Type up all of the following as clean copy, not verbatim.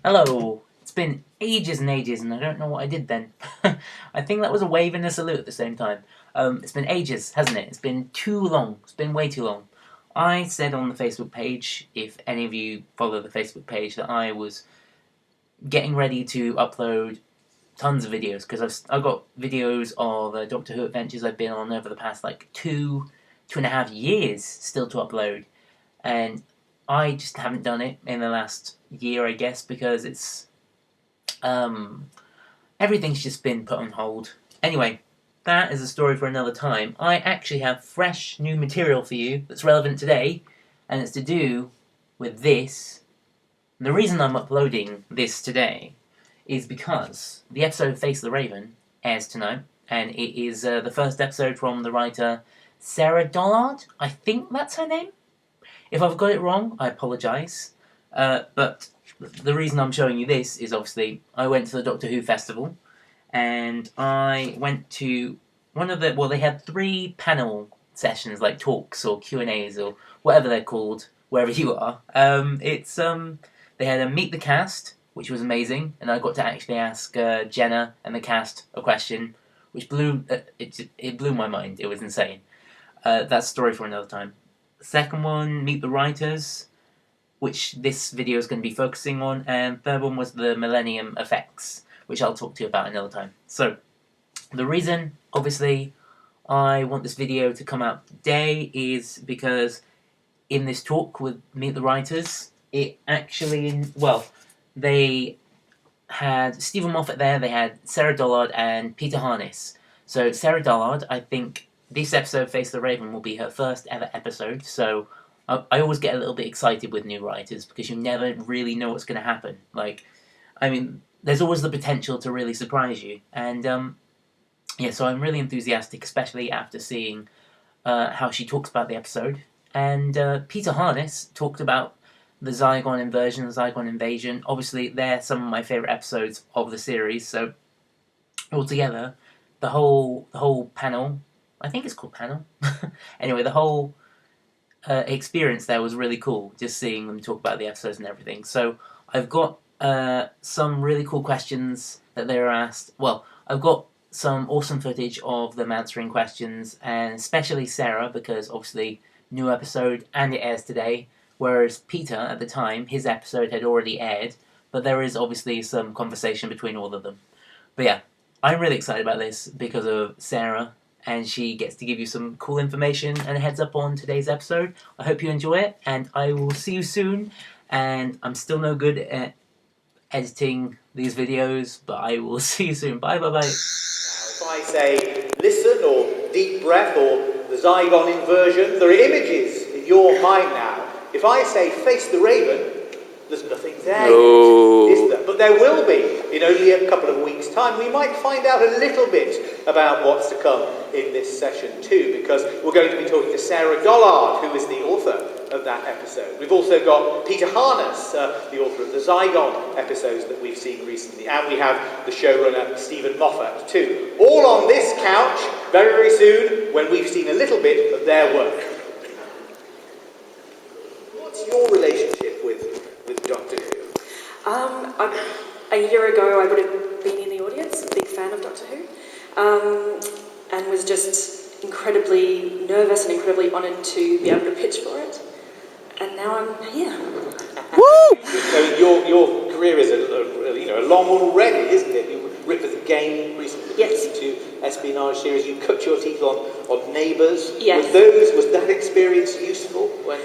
Hello. It's been ages and ages, and I don't know what I did then. I think that was a wave and a salute at the same time. It's been ages, hasn't it? It's been too long. It's been way too long. I said on the Facebook page, if any of you follow the Facebook page, that I was getting ready to upload tons of videos because I've got videos of Doctor Who adventures I've been on over the past like two and a half years still to upload, and I just haven't done it in the last year, I guess, because it's um, everything's just been put on hold. Anyway, that is a story for another time. I actually have fresh new material for you that's relevant today, and it's to do with this. And the reason I'm uploading this today is because the episode Face the Raven airs tonight, and it is the first episode from the writer Sarah Dollard. I think that's her name. If I've got it wrong, I apologise. But the reason I'm showing you this is obviously I went to the Doctor Who festival, and I went to one of the, well, they had 3 panel sessions, like talks or Q&As or whatever they're called, wherever you are. They had a Meet the Cast, which was amazing, and I got to actually ask Jenna and the cast a question, which it blew my mind. It was insane. That's a story for another time. Second one, Meet the Writers, which this video is going to be focusing on, and third one was the Millennium Effects, which I'll talk to you about another time. So, the reason, obviously, I want this video to come out today is because in this talk with Meet the Writers, it actually, well, they had Steven Moffat there, they had Sarah Dollard and Peter Harness. So, Sarah Dollard, I think this episode, Face the Raven, will be her first ever episode, so I always get a little bit excited with new writers because you never really know what's going to happen. Like, I mean, there's always the potential to really surprise you, and yeah, so I'm really enthusiastic, especially after seeing how she talks about the episode. And Peter Harness talked about the Zygon inversion, the Zygon invasion. Obviously, they're some of my favourite episodes of the series, so altogether, the whole panel, I think it's called panel. Anyway, the whole experience there was really cool, just seeing them talk about the episodes and everything. So I've got some really cool questions that they were asked. Well, I've got some awesome footage of them answering questions, and especially Sarah, because obviously new episode and it airs today, whereas Peter, at the time, his episode had already aired, but there is obviously some conversation between all of them. But yeah, I'm really excited about this because of Sarah, and she gets to give you some cool information and a heads up on today's episode. I hope you enjoy it, and I will see you soon. And I'm still no good at editing these videos, but I will see you soon. Bye, bye, bye. If I say listen or deep breath or the Zygon inversion, there are images in your mind now. If I say face the raven, there's nothing there yet, is there? But there will be in only a couple of weeks' time. We might find out a little bit about what's to come in this session too, because we're going to be talking to Sarah Dollard, who is the author of that episode. We've also got Peter Harness, the author of the Zygon episodes that we've seen recently, and we have the showrunner Steven Moffat too. All on this couch very, very soon when we've seen a little bit of their work. What's your relationship with Doctor Who? A year ago I would have been in the audience, a big fan of Doctor Who, and was just incredibly nervous and incredibly honoured to be able to pitch for it. And now I'm here. Woo! So your career is a long one already, isn't it? You ripped at the game recently. Yes. To espionage series. You cut your teeth on Neighbours. Yes. Was that experience useful when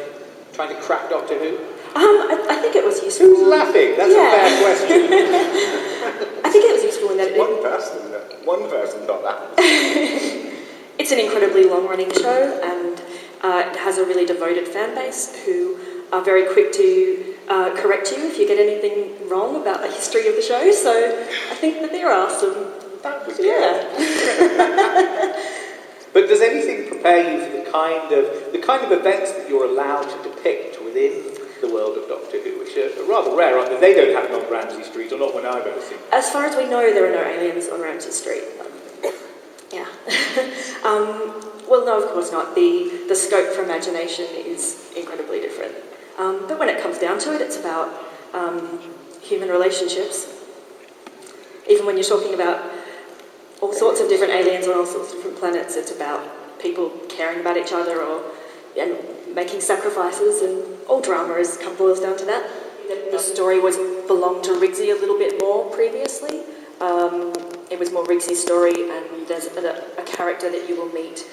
trying to crack Doctor Who? I think it was useful. Who's laughing? That's a fair question. I think it was useful in that One person got that. It's an incredibly long-running show, and it has a really devoted fan base who are very quick to correct you if you get anything wrong about the history of the show. So I think that there are some. That was But does anything prepare you for the kind of events that you're allowed to depict within the world of Doctor Who, which are rather rare, aren't they? They don't happen on Ramsay Street, or not when I've ever seen them. As far as we know, there are no aliens on Ramsay Street. Yeah. Well, no, of course not. The scope for imagination is incredibly different. But when it comes down to it, it's about human relationships. Even when you're talking about all sorts of different aliens on all sorts of different planets, it's about people caring about each other and making sacrifices, and all drama boils down to that. The story belonged to Rigsy a little bit more previously. It was more Rigsy's story, and there's a character that you will meet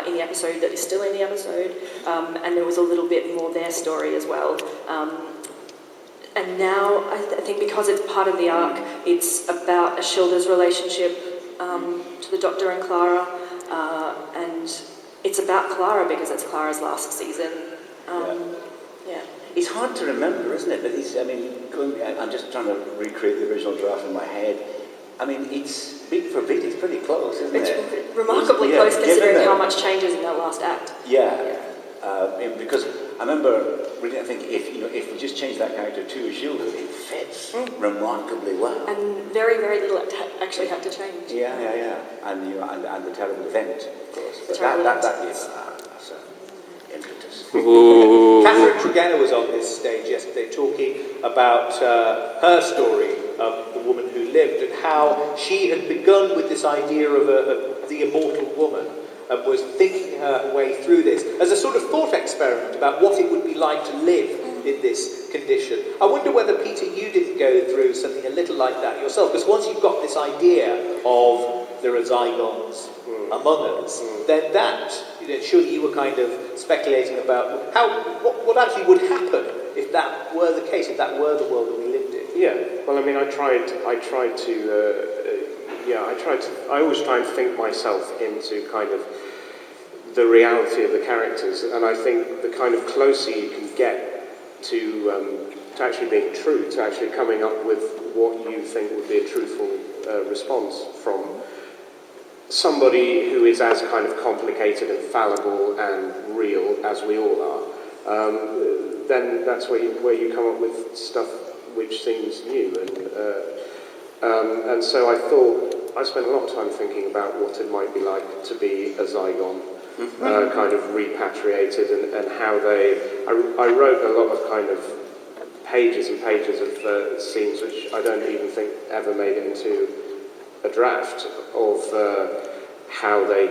in the episode that is still in the episode, and there was a little bit more their story as well. And now, I think because it's part of the arc, it's about Ashilda's relationship to the Doctor and Clara, and it's about Clara because it's Clara's last season. Yeah. It's hard to remember, isn't it? But I'm just trying to recreate the original draft in my head. I mean, it's beat for beat, it's pretty close, isn't it? It's remarkably close considering how much changes in that last act. Yeah. Because I remember reading, I think if we just change that character to Ashilda, it fits remarkably well. And very, very little actually had to change. Yeah. And the terrible event, of course. But that's an impetus. Catherine Tregenna was on this stage yesterday talking about her story of the woman who lived and how she had begun with this idea of the immortal woman and was thinking her way through this as a sort of thought experiment about what it would be like to live in this condition. I wonder whether, Peter, you didn't go through something a little like that yourself, because once you've got this idea of there are Zygons among us, then that, surely you were kind of speculating about what actually would happen if that were the case, if that were the world that we lived in. Yeah, well, I mean, I always try and think myself into kind of the reality of the characters, and I think the kind of closer you can get to actually being true, to actually coming up with what you think would be a truthful response from somebody who is as kind of complicated and fallible and real as we all are, then that's where you come up with stuff which seems new. And so I spent a lot of time thinking about what it might be like to be a Zygon, kind of repatriated, and how I wrote a lot of kind of pages and pages of scenes which I don't even think ever made it into a draft of how they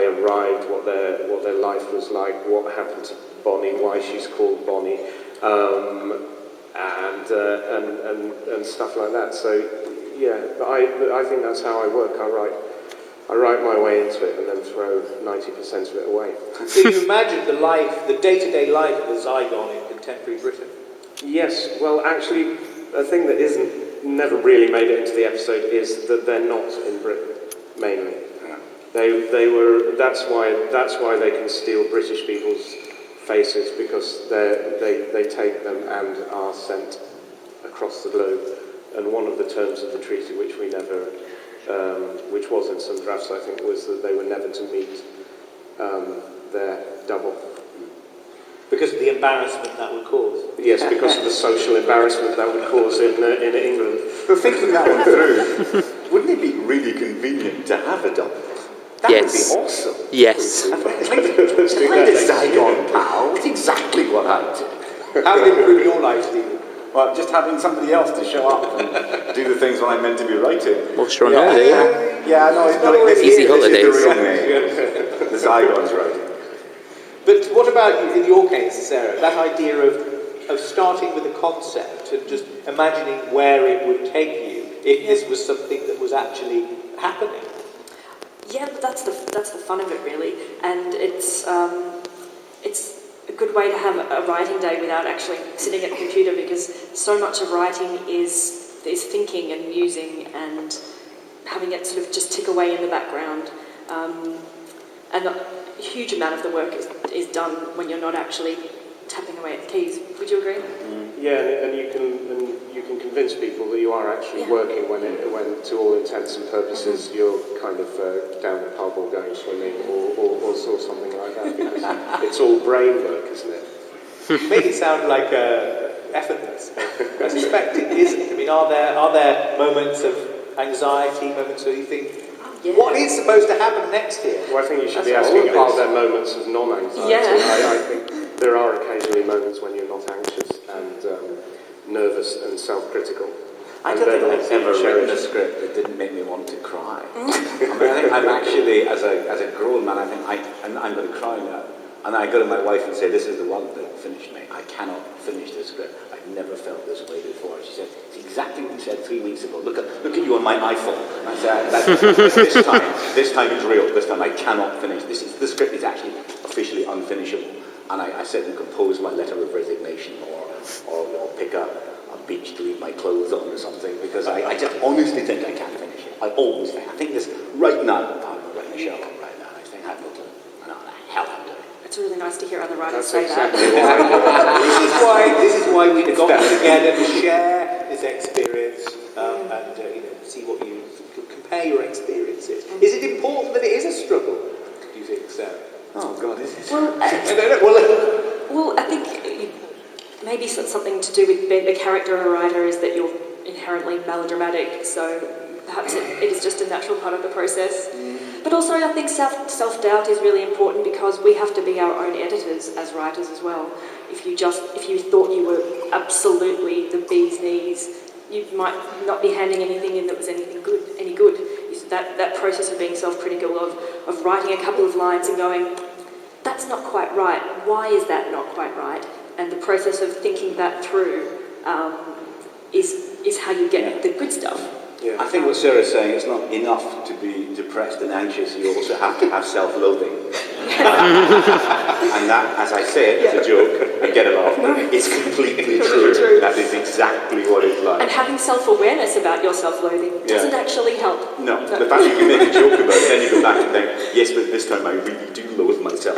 arrived, what their life was like, what happened to Bonnie, why she's called Bonnie, and stuff like that. So yeah, I think that's how I work. I write my way into it and then throw 90% of it away. So you imagine the day-to-day life of a Zygon in contemporary Britain? Yes, well, actually, a thing that never really made it into the episode is that they're not in Britain, mainly. They were. That's why they can steal British people's faces, because they take them and are sent across the globe. And one of the terms of the treaty, which we never, which was in some drafts, I think, was that they were never to meet their double. Because of the embarrassment that would cause. Yes, because of the social embarrassment that would cause in England. But thinking that one through, wouldn't it be really convenient to have a double? That would be awesome. Yes. I'm a Zygon pal. It's exactly what I do. How would it improve your life, Stephen? Well, just having somebody else to show up and do the things when I'm meant to be writing. Whilst you're on holiday. Yeah, no, it's not Easy holidays. This is the real name. The Zygon's writing. But what about in your case, Sarah, that idea of starting with a concept and just imagining where it would take you if this was something that was actually happening? Yeah, but that's the fun of it, really, and it's a good way to have a writing day without actually sitting at the computer, because so much of writing is thinking and musing and having it sort of just tick away in the background, and a huge amount of the work is done when you're not actually tapping away at the keys. Would you agree? Yeah, and you can convince people that you are actually working when to all intents and purposes you're kind of down the pub or going swimming or something like that, because it's all brain work, isn't it? You make it sound like effortless. I suspect it isn't. I mean, are there moments of anxiety, moments where you think, what is supposed to happen next here? Well, I think you should be asking, are there moments of non-anxiety? Yeah. I think there are occasionally moments when you're not anxious and nervous self-critical. I And don't think then I've ever written a cherish. script that didn't make me want to cry. I mean, I think I'm actually, as a grown man, I think I'm going to cry now. And I go to my wife and say, this is the one that finished me. I cannot finish this script. I've never felt this way before. She said, it's exactly what you said 3 weeks ago. Look at you on my iPhone. I said, this time it's real. This time I cannot finish. The script is actually officially unfinishable. And I sit and compose my letter of resignation or pick a beach to leave my clothes on or something, because I just honestly think I can't finish it. I always think. I think this right now. I'm writing a Sherlock right now. I think I have no clue. I know what the hell I'm doing. It's really nice to hear other writers That's say exactly that. what I This is why we've got together to share this experience and see what you compare your experiences. Is it important that it is a struggle? Do you think, Sarah? Oh God, is it? Well, I think maybe something to do with being the character of a writer is that you're inherently melodramatic, so perhaps it is just a natural part of the process. But also I think self-doubt is really important, because we have to be our own editors as writers as well. If you thought you were absolutely the bee's knees, you might not be handing anything in that was any good. That process of being self-critical, of writing a couple of lines and going, that's not quite right, why is that not quite right? And the process of thinking that through is how you get the good stuff. Yeah. I think what Sarah's saying, it's not enough to be depressed and anxious, you also have to have self-loathing. And that, as I say it, as a joke, and get it off, it's completely true. That is exactly what it's like. And having self-awareness about your self-loathing doesn't actually help. No, the fact that you can make a joke about it, then you go back and think, yes, but this time I really do loathe myself.